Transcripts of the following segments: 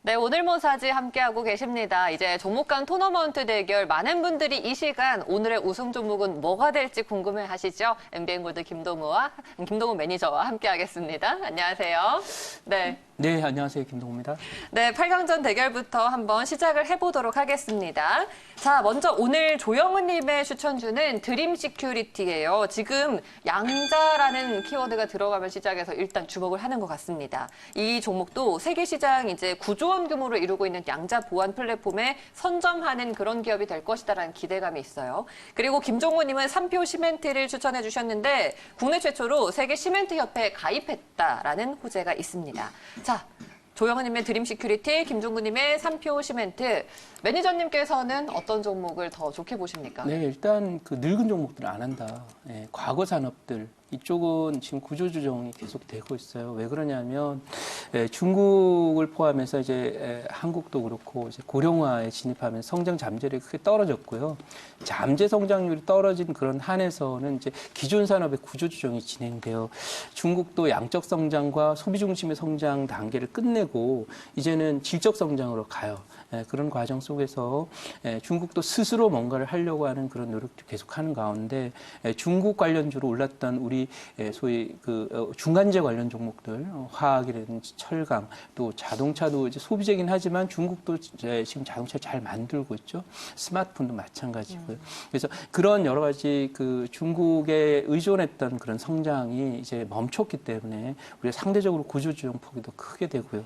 네, 오늘 모사지 함께하고 계십니다. 이제 종목 간 토너먼트 대결 많은 분들이 이 시간 오늘의 우승 종목은 뭐가 될지 궁금해 하시죠? MBN골드 김동우 매니저와 함께하겠습니다. 안녕하세요. 네. 네, 안녕하세요. 김동우입니다. 네, 8강전 대결부터 한번 시작을 해보도록 하겠습니다. 자, 먼저 오늘 조영은님의 추천주는 드림 시큐리티예요. 지금 양자라는 키워드가 들어가면 시작해서 일단 주목을 하는 것 같습니다. 이 종목도 세계 시장 이제 9조 원 규모를 이루고 있는 양자 보안 플랫폼에 선점하는 그런 기업이 될 것이다라는 기대감이 있어요. 그리고 김종호님은 삼표 시멘트를 추천해 주셨는데 국내 최초로 세계 시멘트 협회에 가입했다라는 호재가 있습니다. 자, 조영은님의 드림 시큐리티, 김종구님의 삼표 시멘트. 매니저님께서는 어떤 종목을 더 좋게 보십니까? 네, 일단 그 늙은 종목들 안 한다. 예, 과거 산업들 이쪽은 지금 구조조정이 계속 되고 있어요. 왜 그러냐면 중국을 포함해서 이제 한국도 그렇고 이제 고령화에 진입하면서 성장 잠재력이 크게 떨어졌고요. 잠재 성장률이 떨어진 그런 한에서는 이제 기존 산업의 구조조정이 진행되어 중국도 양적 성장과 소비 중심의 성장 단계를 끝내고 이제는 질적 성장으로 가요. 그런 과정 속에서 중국도 스스로 뭔가를 하려고 하는 그런 노력도 계속하는 가운데 중국 관련주로 올랐던 우리 소위 그 중간재 관련 종목들 화학이라든지 철강 또 자동차도 이제 소비재긴 하지만 중국도 지금 자동차 잘 만들고 있죠. 스마트폰도 마찬가지고요. 그래서 그런 여러 가지 그 중국에 의존했던 그런 성장이 이제 멈췄기 때문에 우리가 상대적으로 구조조정 폭이 더 크게 되고요.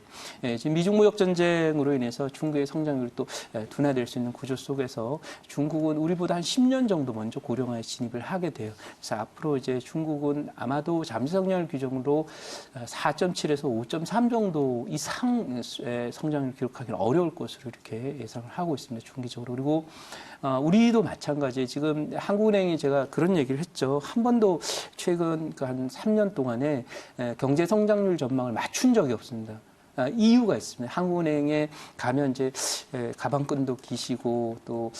지금 미중 무역 전쟁으로 인해서 중국의 성장률이 또 둔화될 수 있는 구조 속에서 중국은 우리보다 한 10년 정도 먼저 고령화에 진입을 하게 돼요. 그래서 앞으로 이제 중국은 아마도 잠재 성장률 규정으로 4.7에서 5.3 정도 이상 성장률을 기록하기는 어려울 것으로 이렇게 예상을 하고 있습니다. 중기적으로. 그리고 우리도 마찬가지예요. 지금 한국은행이 제가 그런 얘기를 했죠. 한 번도 최근 한 3년 동안에 경제 성장률 전망을 맞춘 적이 없습니다. 이유가 있습니다. 한국은행에 가면 이제 가방끈도 기시고 또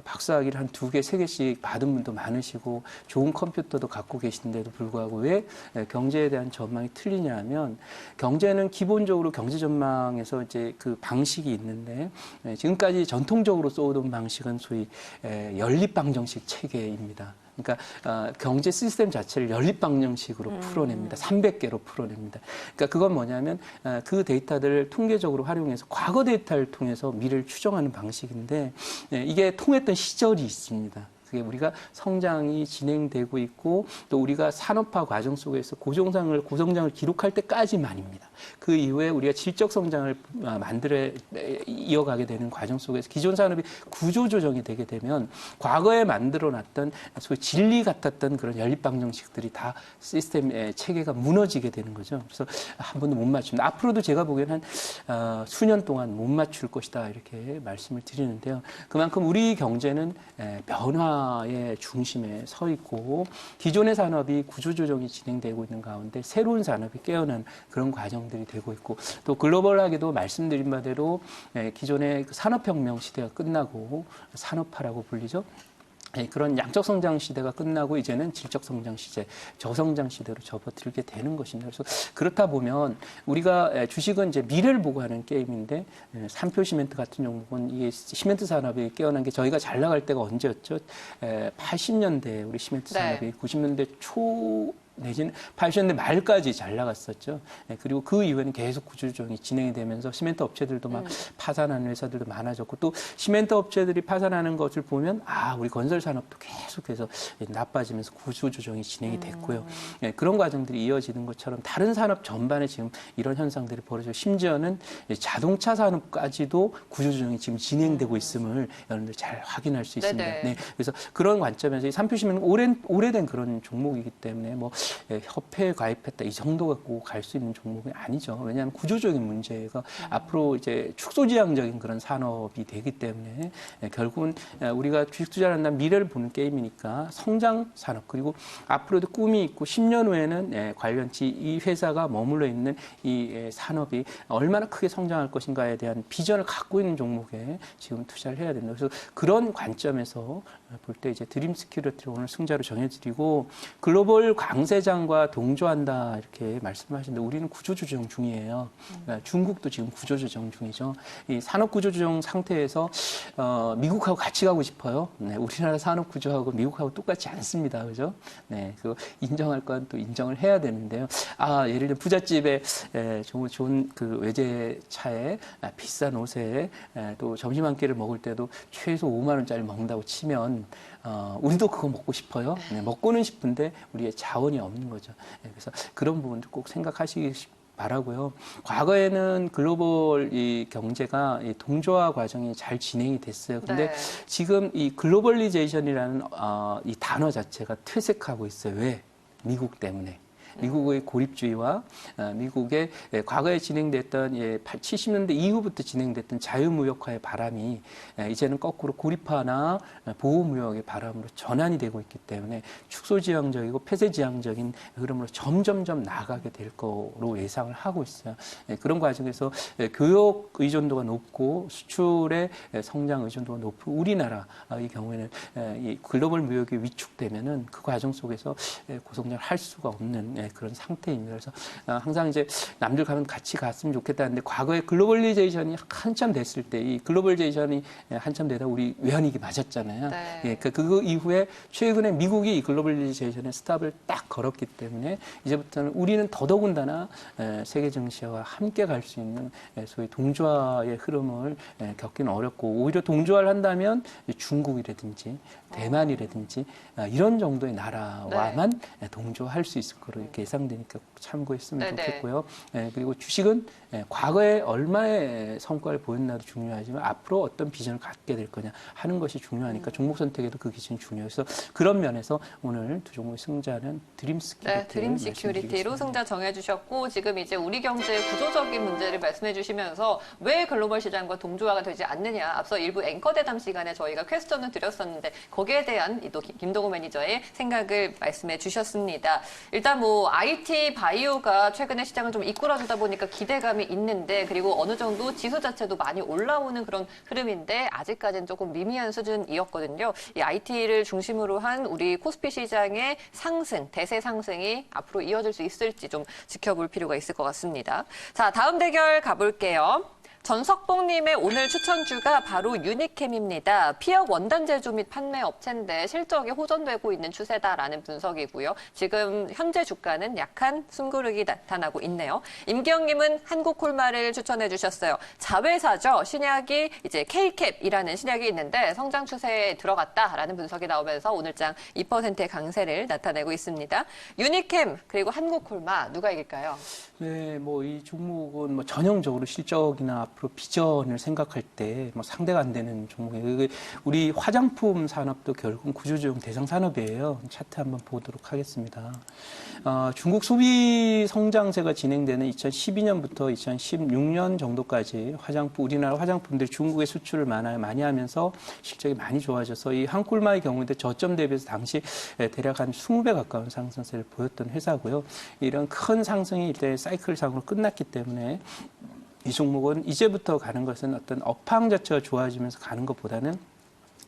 박사학위를 한 2개, 3개씩 받은 분도 많으시고 좋은 컴퓨터도 갖고 계신데도 불구하고 왜 경제에 대한 전망이 틀리냐면 경제는 기본적으로 경제 전망에서 이제 그 방식이 있는데 지금까지 전통적으로 써오던 방식은 소위 연립방정식 체계입니다. 그러니까 경제 시스템 자체를 연립방정식으로 풀어냅니다. 300개로 풀어냅니다. 그러니까 그건 뭐냐면 그 데이터들을 통계적으로 활용해서 과거 데이터를 통해서 미래를 추정하는 방식인데 이게 통했던 시절이 있습니다. 그게 우리가 성장이 진행되고 있고 또 우리가 산업화 과정 속에서 고성장을 기록할 때까지만입니다. 그 이후에 우리가 질적 성장을 이어가게 되는 과정 속에서 기존 산업이 구조조정이 되게 되면 과거에 만들어놨던 소위 진리 같았던 그런 연립방정식들이 다 시스템의 체계가 무너지게 되는 거죠. 그래서 한 번도 못 맞춥니다. 앞으로도 제가 보기에는 한 수년 동안 못 맞출 것이다 이렇게 말씀을 드리는데요. 그만큼 우리 경제는 변화의 중심에 서 있고 기존의 산업이 구조조정이 진행되고 있는 가운데 새로운 산업이 깨어난 그런 과정들이 되고 있고 또 글로벌하게도 말씀드린 바대로 기존의 산업혁명 시대가 끝나고 산업화라고 불리죠. 그런 양적 성장 시대가 끝나고 이제는 질적 성장 시대, 저성장 시대로 접어들게 되는 것입니다. 그래서 그렇다 보면 우리가 주식은 이제 미래를 보고 하는 게임인데 삼표 시멘트 같은 종목은 이게 시멘트 산업이 깨어난 게 저희가 잘 나갈 때가 언제였죠? 80년대 우리 시멘트 산업이 네. 90년대 초 내지는 80년대 말까지 잘 나갔었죠. 그리고 그 이후에는 계속 구조조정이 진행이 되면서 시멘트 업체들도 막 파산하는 회사들도 많아졌고 또 시멘트 업체들이 파산하는 것을 보면 우리 건설 산업도 계속해서 나빠지면서 구조조정이 진행이 됐고요. 그런 과정들이 이어지는 것처럼 다른 산업 전반에 지금 이런 현상들이 벌어지고 심지어는 자동차 산업까지도 구조조정이 지금 진행되고 있음을 여러분들 잘 확인할 수 있습니다. 네, 그래서 그런 관점에서 이 삼표시면 오래된 그런 종목이기 때문에 뭐 협회에 가입했다 이 정도 갖고 갈 수 있는 종목은 아니죠. 왜냐하면 구조적인 문제가 앞으로 이제 축소지향적인 그런 산업이 되기 때문에 결국은 우리가 주식 투자를 한다면 미래를 보는 게임이니까 성장 산업 그리고 앞으로도 꿈이 있고 10년 후에는 관련치 이 회사가 머물러 있는 이 산업이 얼마나 크게 성장할 것인가에 대한 비전을 갖고 있는 종목에 지금 투자를 해야 된다. 그래서 그런 관점에서 볼 때 이제 드림 스큐리티를 오늘 승자로 정해드리고 글로벌 강세 세장과 동조한다 이렇게 말씀하시는데 우리는 구조조정 중이에요. 중국도 지금 구조조정 중이죠. 이 산업구조조정 상태에서 미국하고 같이 가고 싶어요. 네, 우리나라 산업구조하고 미국하고 똑같지 않습니다. 그죠? 네, 그 인정할 건 또 인정을 해야 되는데요. 예를 들어 부잣집에 좋은 그 외제차에 비싼 옷에 또 점심 한 끼를 먹을 때도 최소 5만 원짜리 먹는다고 치면 우리도 그거 먹고 싶어요. 네, 먹고는 싶은데 우리의 자원이 없는 거죠. 네, 그래서 그런 부분도 꼭 생각하시기 바라고요. 과거에는 글로벌 이 경제가 이 동조화 과정이 잘 진행이 됐어요. 근데 네. 지금 이 글로벌리제이션이라는 이 단어 자체가 퇴색하고 있어요. 왜? 미국 때문에. 미국의 고립주의와 미국의 과거에 진행됐던 70년대 이후부터 진행됐던 자유무역화의 바람이 이제는 거꾸로 고립화나 보호무역의 바람으로 전환이 되고 있기 때문에 축소지향적이고 폐쇄지향적인 흐름으로 점점점 나아가게 될 거로 예상을 하고 있어요. 그런 과정에서 교육 의존도가 높고 수출의 성장 의존도가 높은 우리나라의 경우에는 이 글로벌 무역이 위축되면은 그 과정 속에서 고성장을 할 수가 없는 그런 상태입니다. 그래서 항상 이제 남들 가면 같이 갔으면 좋겠다는데 과거에 글로벌리제이션이 한참 됐을 때 이 글로벌리제이션이 한참 되다 우리 외환위기 맞았잖아요. 네. 예, 그 이후에 최근에 미국이 이 글로벌리제이션의 스탑을 딱 걸었기 때문에 이제부터는 우리는 더더군다나 세계 증시와 함께 갈 수 있는 소위 동조화의 흐름을 겪기는 어렵고 오히려 동조화를 한다면 중국이라든지 대만이라든지 이런 정도의 나라와만 동조할 수 있을 거로 이렇게 예상되니까 꼭 참고했으면 네네. 좋겠고요. 그리고 주식은 과거에 얼마의 성과를 보였나도 중요하지만 앞으로 어떤 비전을 갖게 될 거냐 하는 것이 중요하니까 종목 선택에도 그 기준이 중요해요. 그래서 그런 면에서 오늘 두 종목의 승자는 드림스큐리티. 네, 드림 시큐리티로 승자 정해주셨고 지금 이제 우리 경제의 구조적인 문제를 말씀해주시면서 왜 글로벌 시장과 동조화가 되지 않느냐 앞서 일부 앵커 대담 시간에 저희가 퀘스천을 드렸었는데 거기에 대한 또 김동호 매니저의 생각을 말씀해 주셨습니다. 일단 뭐 IT 바이오가 최근에 시장을 좀 이끌어주다 보니까 기대감이 있는데 그리고 어느 정도 지수 자체도 많이 올라오는 그런 흐름인데 아직까지는 조금 미미한 수준이었거든요. 이 IT를 중심으로 한 우리 코스피 시장의 상승, 대세 상승이 앞으로 이어질 수 있을지 좀 지켜볼 필요가 있을 것 같습니다. 자, 다음 대결 가볼게요. 전석봉님의 오늘 추천주가 바로 유니캠입니다. 피혁 원단 제조 및 판매 업체인데 실적이 호전되고 있는 추세다라는 분석이고요. 지금 현재 주가는 약한 숨고르기 나타나고 있네요. 임기영님은 한국콜마를 추천해 주셨어요. 자회사죠. 신약이 이제 K캡이라는 신약이 있는데 성장 추세에 들어갔다라는 분석이 나오면서 오늘장 2%의 강세를 나타내고 있습니다. 유니캠 그리고 한국콜마 누가 이길까요? 네, 뭐 이 종목은 뭐 전형적으로 실적이나 앞으로 비전을 생각할 때 뭐 상대가 안 되는 종목이에요. 우리 화장품 산업도 결국은 구조조정 대상 산업이에요. 차트 한번 보도록 하겠습니다. 중국 소비 성장세가 진행되는 2012년부터 2016년 정도까지 우리나라 화장품들이 중국에 수출을 많이 하면서 실적이 많이 좋아져서 이 한콜마의 경우에도 저점 대비해서 당시 대략 한 20배 가까운 상승세를 보였던 회사고요. 이런 큰 상승이 이때 사이클상으로 끝났기 때문에 이 종목은 이제부터 가는 것은 어떤 업황 자체가 좋아지면서 가는 것보다는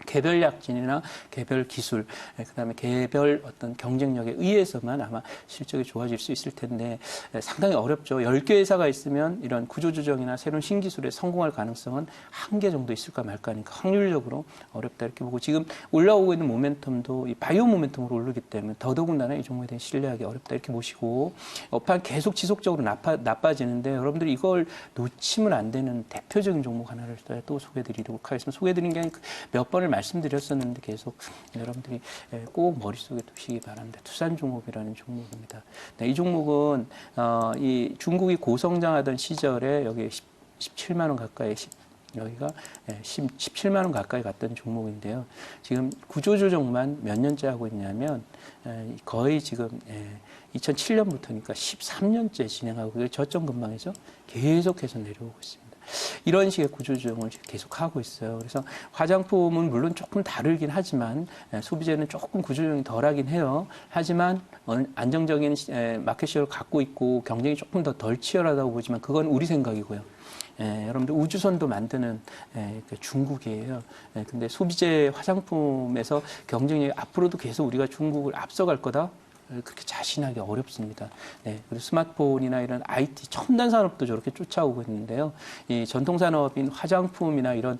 개별 약진이나 개별 기술, 그다음에 개별 어떤 경쟁력에 의해서만 아마 실적이 좋아질 수 있을 텐데 상당히 어렵죠. 10개 회사가 있으면 이런 구조조정이나 새로운 신기술에 성공할 가능성은 1개 정도 있을까 말까니까 확률적으로 어렵다 이렇게 보고 지금 올라오고 있는 모멘텀도 이 바이오 모멘텀으로 오르기 때문에 더더군다나 이 종목에 대한 신뢰하기 어렵다 이렇게 보시고 업황 계속 지속적으로 나빠지는데 여러분들이 이걸 놓치면 안 되는 대표적인 종목 하나를 또 소개해드리도록 하겠습니다. 소개해드린 게 몇 번을 말씀드렸었는데 계속 여러분들이 꼭 머릿속에 두시기 바랍니다. 투산종업이라는 종목입니다. 네, 이 종목은 이 중국이 고성장하던 시절에 여기 17만 원 가까이 여기가 17만 원 가까이 갔던 종목인데요. 지금 구조조정만 몇 년째 하고 있냐면 거의 지금 2007년부터니까 13년째 진행하고 그게 저점 근방이죠. 계속해서 내려오고 있습니다. 이런 식의 구조조정을 계속하고 있어요. 그래서 화장품은 물론 조금 다르긴 하지만 소비재는 조금 구조조정이 덜하긴 해요. 하지만 안정적인 마켓시어를 갖고 있고 경쟁이 조금 더 덜 치열하다고 보지만 그건 우리 생각이고요. 여러분들 우주선도 만드는 중국이에요. 근데 소비재 화장품에서 경쟁이 앞으로도 계속 우리가 중국을 앞서갈 거다. 그렇게 자신하기 어렵습니다. 네, 그리고 스마트폰이나 이런 IT 첨단 산업도 저렇게 쫓아오고 있는데요. 이 전통 산업인 화장품이나 이런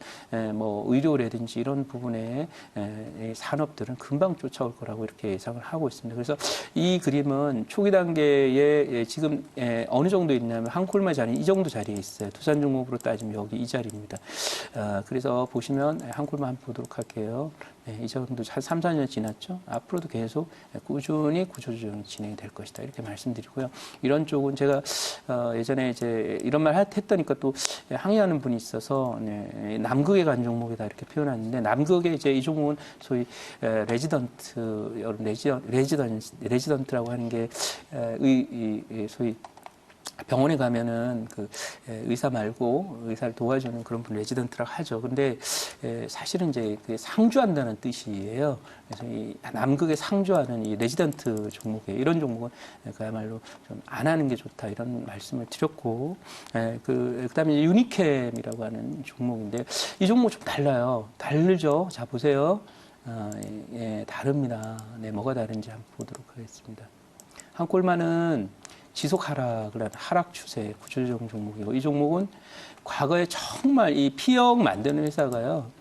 뭐 의료라든지 이런 부분의 이 산업들은 금방 쫓아올 거라고 이렇게 예상을 하고 있습니다. 그래서 이 그림은 초기 단계에 지금 어느 정도 있냐면 한 콜마 자리 이 정도 자리에 있어요. 두산 종목으로 따지면 여기 이 자리입니다. 그래서 보시면 한 콜마 한번 보도록 할게요. 네, 이 정도 한 3, 4년 지났죠. 앞으로도 계속 꾸준히 구조조정이 진행이 될 것이다. 이렇게 말씀드리고요. 이런 쪽은 제가 예전에 이제 이런 말 했다니까 또 항의하는 분이 있어서 네, 남극에 간 종목이다 이렇게 표현하는데 남극에 이제 이 종목은 소위 레지던트라고 하는 게 소위 병원에 가면은 그 의사 말고 의사를 도와주는 그런 분 레지던트라고 하죠. 근데 사실은 이제 그 상주한다는 뜻이에요. 그래서 이 남극에 상주하는 이 레지던트 종목이에요. 이런 종목은 그야말로 좀 안 하는 게 좋다 이런 말씀을 드렸고, 그다음에 유니캠이라고 하는 종목인데 이 종목 좀 달라요. 다르죠. 자 보세요. 다릅니다. 네, 뭐가 다른지 한번 보도록 하겠습니다. 한 콜마는 지속 하락을 한 하락 추세 구조조정 종목이고 이 종목은 과거에 정말 이 피혁 만드는 회사가요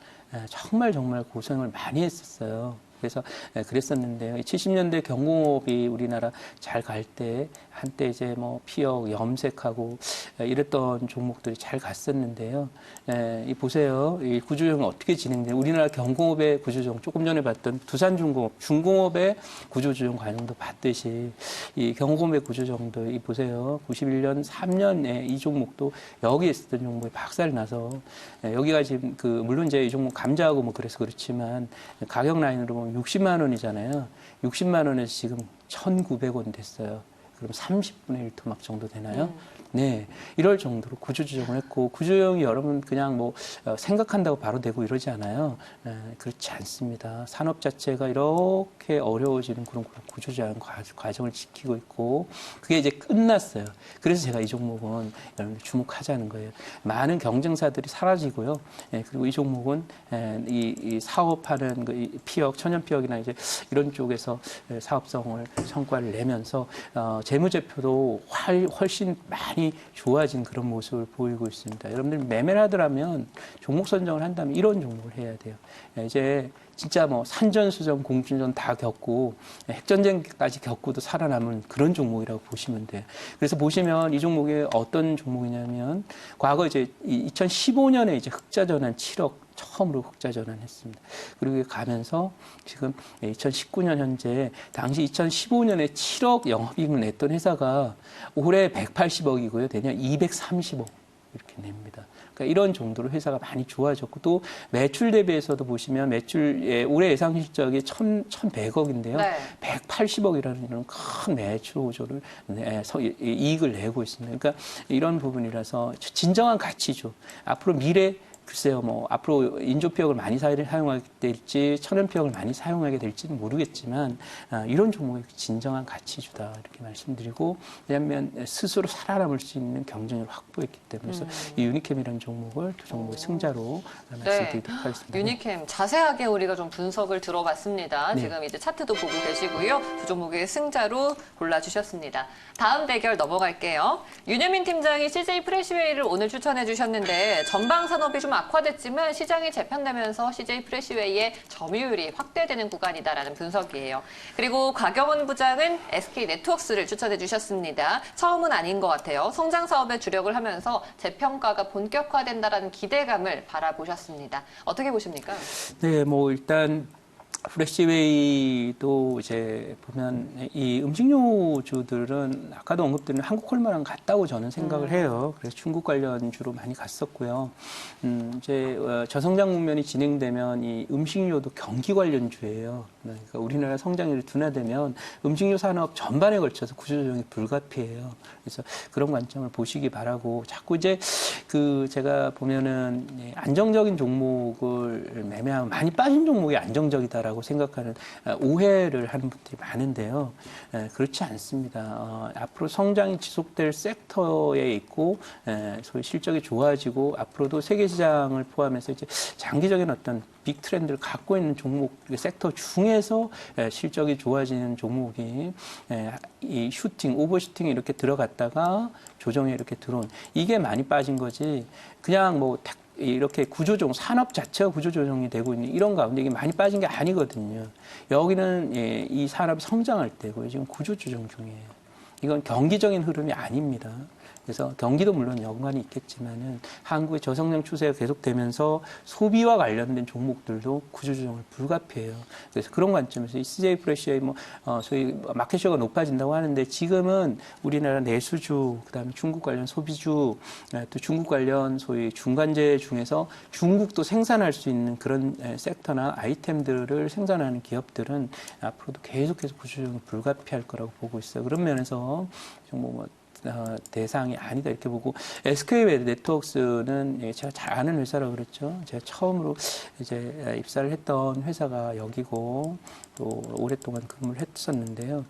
정말 고생을 많이 했었어요. 그래서 그랬었는데요. 70년대 경공업이 우리나라 잘 갈 때 한때 이제 뭐 피혁, 염색하고 이랬던 종목들이 잘 갔었는데요. 이 보세요. 이 구조조정이 어떻게 진행돼요? 우리나라 경공업의 구조조정 조금 전에 봤던 두산중공업, 중공업의 구조조정 과정도 봤듯이 이 경공업의 구조조정도 이 보세요. 91년 3년에 이 종목도 여기에 있었던 종목이 박살이 나서 여기가 지금 그 물론 이제 이 종목 감자하고 뭐 그래서 그렇지만 가격 라인으로 보면 60만 원이잖아요. 60만 원에서 지금 1,900원 됐어요. 그럼 30분의 1 토막 정도 되나요? 네. 이럴 정도로 구조조정을 했고, 구조조정이 여러분 그냥 뭐 생각한다고 바로 되고 이러지 않아요. 그렇지 않습니다. 산업 자체가 이렇게 어려워지는 그런 구조조정 과정을 지키고 있고, 그게 이제 끝났어요. 그래서 제가 이 종목은 여러분들 주목하자는 거예요. 많은 경쟁사들이 사라지고요. 그리고 이 종목은 이 사업하는 그 피혁, 천연 피혁이나 이제 이런 쪽에서 사업성을 성과를 내면서 재무제표도 훨씬 많이 좋아진 그런 모습을 보이고 있습니다. 여러분들 매매를 하더라면 종목 선정을 한다면 이런 종목을 해야 돼요. 이제 진짜 뭐 산전수전, 공중전 다 겪고 핵전쟁까지 겪고도 살아남은 그런 종목이라고 보시면 돼요. 그래서 보시면 이 종목이 어떤 종목이냐면 과거 이제 2015년에 이제 흑자전환 7억 처음으로 흑자전환했습니다. 그리고 가면서 지금 2019년 현재 당시 2015년에 7억 영업이익을 냈던 회사가 올해 180억이고요. 내년 230억 이렇게 냅니다. 그러니까 이런 정도로 회사가 많이 좋아졌고 또 매출 대비해서도 보시면 매출 올해 예상 실적이 1,100억인데요. 네. 180억이라는 이런 큰 매출 호조를 이익을 내고 있습니다. 그러니까 이런 부분이라서 진정한 가치죠. 앞으로 미래 글쎄요, 뭐, 앞으로 인조피혁을 많이 사용하게 될지, 천연피혁을 많이 사용하게 될지는 모르겠지만, 이런 종목이 진정한 가치주다. 이렇게 말씀드리고, 왜냐하면 스스로 살아남을 수 있는 경쟁력을 확보했기 때문에, 그래서 이 유니캠이라는 종목을 두 종목의 승자로 말씀드리도록 하겠습니다. 유니캠, 자세하게 우리가 좀 분석을 들어봤습니다. 네. 지금 이제 차트도 보고 계시고요. 두 종목의 승자로 골라주셨습니다. 다음 대결 넘어갈게요. 윤여민 팀장이 CJ 프레시웨이를 오늘 추천해 주셨는데, 전방 산업이 좀 악화됐지만 시장이 재편되면서 CJ 프레시웨이의 점유율이 확대되는 구간이다라는 분석이에요. 그리고 곽영원 부장은 SK 네트워크스를 추천해 주셨습니다. 처음은 아닌 것 같아요. 성장 사업에 주력을 하면서 재평가가 본격화된다라는 기대감을 바라보셨습니다. 어떻게 보십니까? 네, 뭐 일단 프레시웨이도 이제 보면 이 음식료주들은 아까도 언급드린 한국콜마랑 같다고 저는 생각을 해요. 그래서 중국 관련주로 많이 갔었고요. 이제 저성장 국면이 진행되면 이 음식료도 경기 관련주예요. 그러니까 우리나라 성장률이 둔화되면 음식료 산업 전반에 걸쳐서 구조조정이 불가피해요. 그래서 그런 관점을 보시기 바라고 자꾸 이제 그 제가 보면은 안정적인 종목을 매매하면 많이 빠진 종목이 안정적이다라고 있다라고 생각하는 오해를 하는 분들이 많은데요. 그렇지 않습니다. 앞으로 성장이 지속될 섹터에 있고 소위 실적이 좋아지고 앞으로도 세계 시장을 포함해서 이제 장기적인 어떤 빅 트렌드를 갖고 있는 종목 섹터 중에서 실적이 좋아지는 종목이 이 슈팅, 오버슈팅이 이렇게 들어갔다가 조정에 이렇게 들어온 이게 많이 빠진 거지. 그냥 뭐 이렇게 구조조정, 산업 자체가 구조조정이 되고 있는 이런 가운데 이게 많이 빠진 게 아니거든요. 여기는 이 산업이 성장할 때고요. 지금 구조조정 중이에요. 이건 경기적인 흐름이 아닙니다. 그래서 경기도 물론 연관이 있겠지만은 한국의 저성장 추세가 계속되면서 소비와 관련된 종목들도 구조조정을 불가피해요. 그래서 그런 관점에서 이 CJ 프레시의 소위 마켓셔가 높아진다고 하는데 지금은 우리나라 내수주, 그다음에 중국 관련 소비주, 또 중국 관련 소위 중간재 중에서 중국도 생산할 수 있는 그런 섹터나 아이템들을 생산하는 기업들은 앞으로도 계속해서 구조조정을 불가피할 거라고 보고 있어요. 그런 면에서 대상이 아니다 이렇게 보고 SK 네트워크스는 제가 잘 아는 회사라고 그랬죠. 제가 처음으로 이제 입사를 했던 회사가 여기고 또 오랫동안 근무를 했었는데요.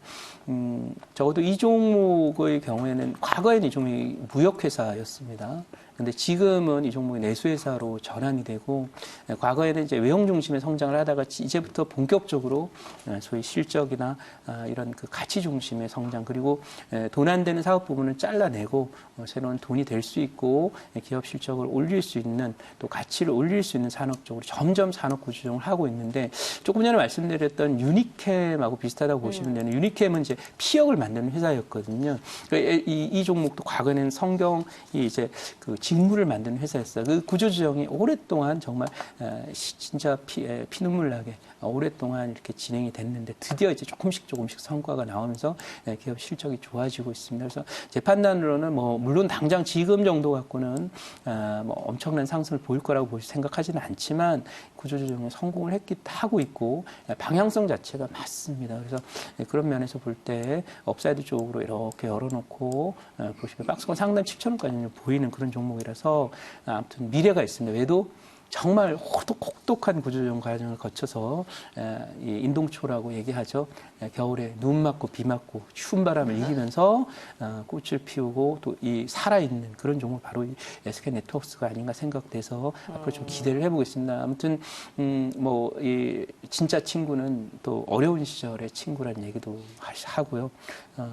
적어도 이 종목의 경우에는 과거에는 이 종목이 무역회사였습니다. 근데 지금은 이 종목이 내수회사로 전환이 되고 과거에는 이제 외형 중심의 성장을 하다가 이제부터 본격적으로 소위 실적이나 이런 그 가치 중심의 성장 그리고 돈 안 되는 사업 부분을 잘라내고 새로운 돈이 될 수 있고 기업 실적을 올릴 수 있는 또 가치를 올릴 수 있는 산업 쪽으로 점점 산업 구조조정을 하고 있는데 조금 전에 말씀드렸던 유니캠하고 비슷하다고 보시면 되는 유니캠은 이제 피혁을 만드는 회사였거든요. 이 종목도 과거에는 성경이 이제 그 직물을 만드는 회사였어요. 그 구조조정이 오랫동안 정말 진짜 피눈물 나게 오랫동안 이렇게 진행이 됐는데 드디어 이제 조금씩 성과가 나오면서 기업 실적이 좋아지고 있습니다. 그래서 제 판단으로는 물론 당장 지금 정도 갖고는 엄청난 상승을 보일 거라고 생각하지는 않지만 구조조정에 성공을 하고 있고 방향성 자체가 맞습니다. 그래서 그런 면에서 볼 때 업사이드 쪽으로 이렇게 열어놓고 보시면 박스권 상단 7,000원까지 보이는 그런 종목이라서 아무튼 미래가 있습니다. 외도 정말 혹독한 구조조정 과정을 거쳐서 이 인동초라고 얘기하죠. 겨울에 눈 맞고 비 맞고 추운 바람을 이기면서 꽃을 피우고 또 이 살아있는 그런 종목 바로 이 SK 네트워크스가 아닌가 생각돼서 앞으로 좀 기대를 해보겠습니다. 아무튼 이 진짜 친구는 또 어려운 시절의 친구라는 얘기도 하고요.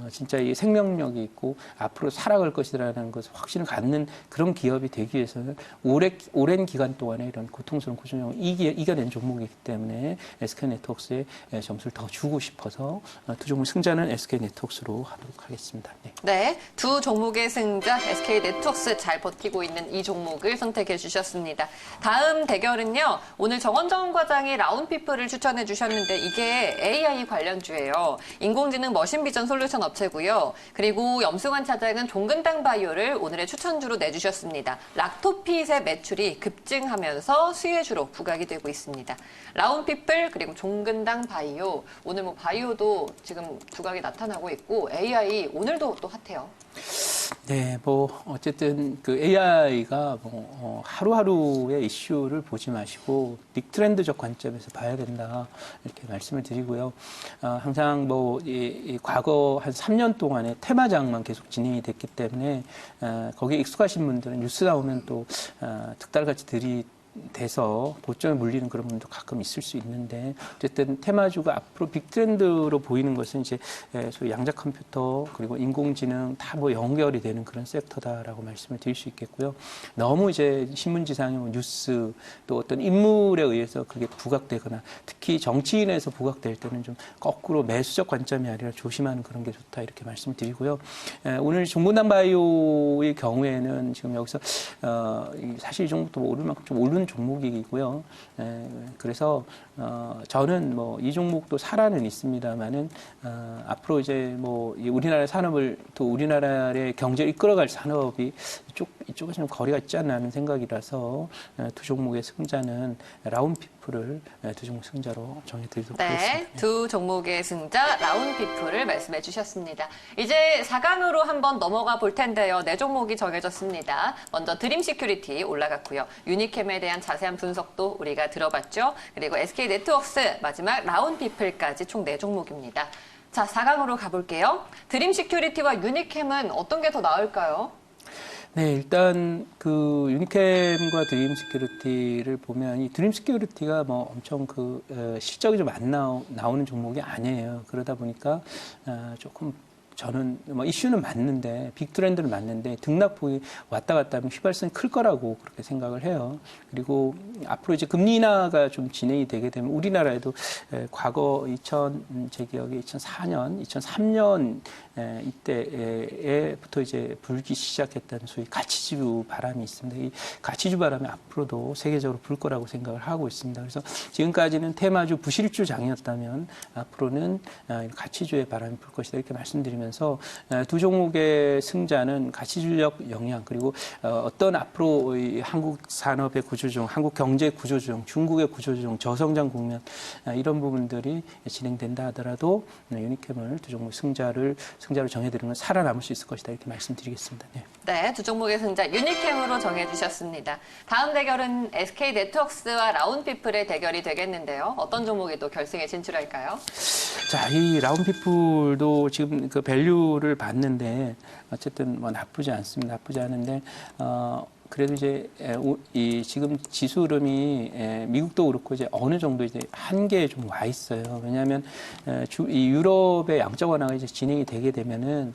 진짜 이 생명력이 있고 앞으로 살아갈 것이라는 것을 확신을 갖는 그런 기업이 되기 위해서는 오랜 기간 동안에 이런 고통스러운 구조조정을 이겨낸 종목이기 때문에 SK 네트워크스에 점수를 더 주고 싶어서 두 종목 승자는 SK 네트워크스로 하도록 하겠습니다. 네, 두 종목의 승자 SK 네트워크스 잘 버티고 있는 이 종목을 선택해 주셨습니다. 다음 대결은요. 오늘 정원정 과장이 라운피플을 추천해 주셨는데 이게 AI 관련주예요. 인공지능 머신비전 솔루션 업체고요. 그리고 염승환 차장은 종근당 바이오를 오늘의 추천주로 내주셨습니다. 락토핏의 매출이 급증하면서 수혜주로 부각이 되고 있습니다. 라운피플 그리고 종근당 바이오 오늘 바이오도 지금 부각이 나타나고 있고 AI 오늘도 또 핫해요. 네, 어쨌든 그 AI가 하루하루의 이슈를 보지 마시고 빅트렌드적 관점에서 봐야 된다 이렇게 말씀을 드리고요. 항상 이 과거 한 3년 동안에 테마장만 계속 진행이 됐기 때문에 거기에 익숙하신 분들은 뉴스 나오면 또 득달같이 돼서 고점에 물리는 그런 분도 가끔 있을 수 있는데 어쨌든 테마주가 앞으로 빅트렌드로 보이는 것은 이제 소위 양자 컴퓨터 그리고 인공지능 다 연결이 되는 그런 섹터다라고 말씀을 드릴 수 있겠고요. 너무 이제 신문지상의 뉴스 또 어떤 인물에 의해서 그게 부각되거나 특히 정치인에서 부각될 때는 좀 거꾸로 매수적 관점이 아니라 조심하는 그런 게 좋다 이렇게 말씀을 드리고요. 오늘 종근당 바이오의 경우에는 지금 여기서 사실 이 종목도 오를 만큼 좀 오른 종목이고요. 그래서 저는 이 종목도 살아는 있습니다만은 앞으로 이제 우리나라 산업을 또 우리나라의 경제를 이끌어갈 산업이 이쪽은 좀 거리가 있지 않나 하는 생각이라서 두 종목의 승자는 라운피플을 두 종목 승자로 정해드리도록 하겠습니다. 네, 두 종목의 승자 라운피플을 말씀해 주셨습니다. 이제 4강으로 한번 넘어가 볼 텐데요. 네 종목이 정해졌습니다. 먼저 드림시큐리티 올라갔고요. 유니캠에 대한 자세한 분석도 우리가 들어봤죠. 그리고 SK네트워크스 마지막 라운피플까지 총 4종목입니다. 자, 4강으로 가볼게요. 드림시큐리티와 유니캠은 어떤 게 더 나을까요? 네, 일단 그 유니캠과 드림시큐리티를 보면 이 드림시큐리티가 뭐 엄청 실적이 좀 안 나오는 종목이 아니에요. 그러다 보니까 조금 저는 뭐 이슈는 맞는데 빅트렌드는 맞는데 등락폭이 왔다 갔다 하면 휘발성이 클 거라고 그렇게 생각을 해요. 그리고 앞으로 이제 금리 인하가 좀 진행이 되게 되면 우리나라에도 과거 제 기억에 2004년, 2003년 이때부터 이제 불기 시작했던 소위 가치주 바람이 있습니다. 이 가치주 바람이 앞으로도 세계적으로 불 거라고 생각을 하고 있습니다. 그래서 지금까지는 테마주 부실주장이었다면 앞으로는 가치주의 바람이 불 것이다 이렇게 말씀드리면서 두 종목의 승자는 가치주적 영향 그리고 어떤 앞으로 이 한국 산업의 구조조정, 한국 경제 구조조정, 중국의 구조조정, 저성장 국면 이런 부분들이 진행된다 하더라도 유니캠을 두 종목 승자로 정해드리면 살아남을 수 있을 것이다 이렇게 말씀드리겠습니다. 네. 네, 두 종목의 승자 유니캠으로 정해주셨습니다. 다음 대결은 SK네트워크스와 라운피플의 대결이 되겠는데요. 어떤 종목이 또 결승에 진출할까요? 자, 이 라운피플도 지금 그 밸류를 봤는데 어쨌든 뭐 나쁘지 않습니다. 나쁘지 않은데 그래도 이제 지금 지수 흐름이 미국도 그렇고 이제 어느 정도 이제 한계에 좀 와 있어요. 왜냐하면 이 유럽의 양적 완화가 이제 진행이 되게 되면은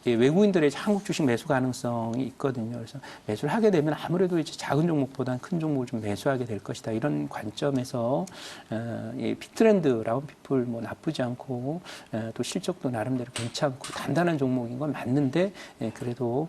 외국인들의 한국 주식 매수 가능성이 있거든요. 그래서 매수를 하게 되면 아무래도 이제 작은 종목보다는 큰 종목을 좀 매수하게 될 것이다. 이런 관점에서 이 빅트렌드 라운피플 뭐 나쁘지 않고 또 실적도 나름대로 괜찮고 단단한 종목인 건 맞는데 그래도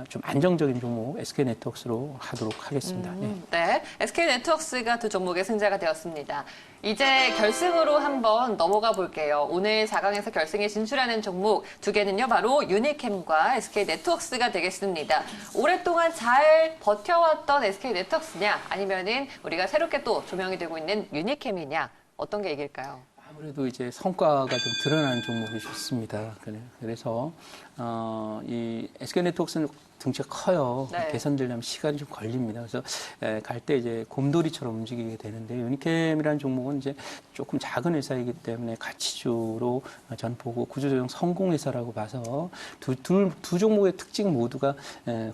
좀 안정적인 종목 SK네트워크스로 하도록 하겠습니다. 네, SK네트워크스가 두 종목의 승자가 되었습니다. 이제 결승으로 한번 넘어가 볼게요. 오늘 4강에서 결승에 진출하는 종목 두 개는요, 바로 유니캠과 SK네트워크스가 되겠습니다. 오랫동안 잘 버텨왔던 SK네트워크스냐, 아니면은 우리가 새롭게 또 조명이 되고 있는 유니캠이냐, 어떤 게 이길까요? 아무래도 이제 성과가 좀 드러나는 종목이 좋습니다. 그래서 이 SK네트워크스는 등치가 커요. 네. 개선되려면 시간이 좀 걸립니다. 그래서 갈 때 이제 곰돌이처럼 움직이게 되는데 유니캠이라는 종목은 이제 조금 작은 회사이기 때문에 가치주로 전 보고 구조조정 성공 회사라고 봐서 두 종목의 특징 모두가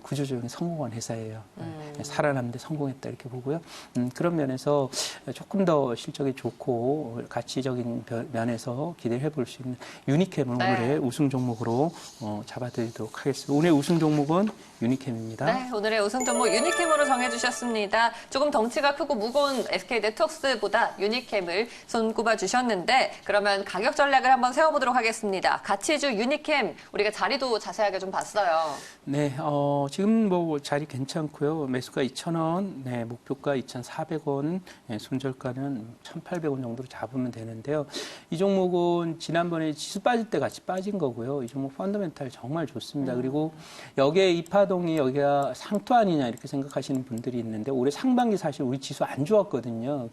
구조조정에 성공한 회사예요. 살아남는데 성공했다 이렇게 보고요. 그런 면에서 조금 더 실적이 좋고 가치적인 면에서 기대해 볼 수 있는 유니캠을 네. 오늘의 우승 종목으로 잡아드리도록 하겠습니다. 오늘의 우승 종목은 유니캠입니다. 네, 오늘의 우승 종목 유니캠으로 정해주셨습니다. 조금 덩치가 크고 무거운 SK네트워크스보다 유니캠을 손꼽아 주셨는데 그러면 가격 전략을 한번 세워보도록 하겠습니다. 가치주 유니캠 우리가 자리도 자세하게 좀 봤어요. 네, 지금 뭐 자리 괜찮고요. 매수가 2,000원, 네, 목표가 2,400원, 네, 손절가는 1,800원 정도로 잡으면 되는데요. 이 종목은 지난번에 지수 빠질 때 같이 빠진 거고요. 이 종목 펀더멘탈 정말 좋습니다. 그리고 여기에 이파동이 여기가 상투 아니냐 이렇게 생각하시는 분들이 있는데 올해 상반기 사실 우리 지수 안 좋았거든요.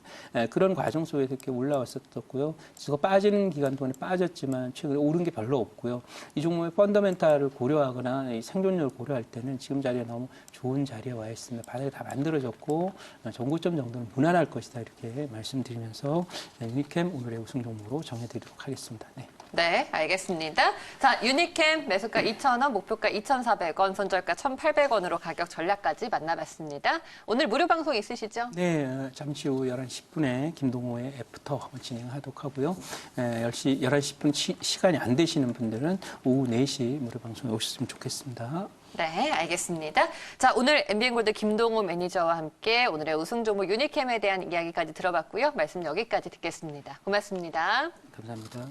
그런 과정 속에서 이렇게 올라왔었고요. 지수가 빠지는 기간 동안에 빠졌지만 최근에 오른 게 별로 없고요. 이 종목의 펀더멘탈을 고려하거나 이 생존력을 고려할 때는 지금 자리에 너무 좋은 자리에 와 있습니다. 바닥이 다 만들어졌고 전고점 정도는 무난할 것이다 이렇게 말씀드리면서 유니캠 오늘의 우승 종목으로 정해드리도록 하겠습니다. 네. 네, 알겠습니다. 자, 유니캠 매수가 2,000원, 목표가 2,400원, 손절가 1,800원으로 가격 전략까지 만나봤습니다. 오늘 무료 방송 있으시죠? 네, 잠시 후 11시 10분에 김동호의 애프터 진행하도록 하고요. 11시 10분 시간이 안 되시는 분들은 오후 4시 무료 방송에 오셨으면 좋겠습니다. 네, 알겠습니다. 자, 오늘 MBN골드 김동호 매니저와 함께 오늘의 우승 종목 유니캠에 대한 이야기까지 들어봤고요. 말씀 여기까지 듣겠습니다. 고맙습니다. 감사합니다.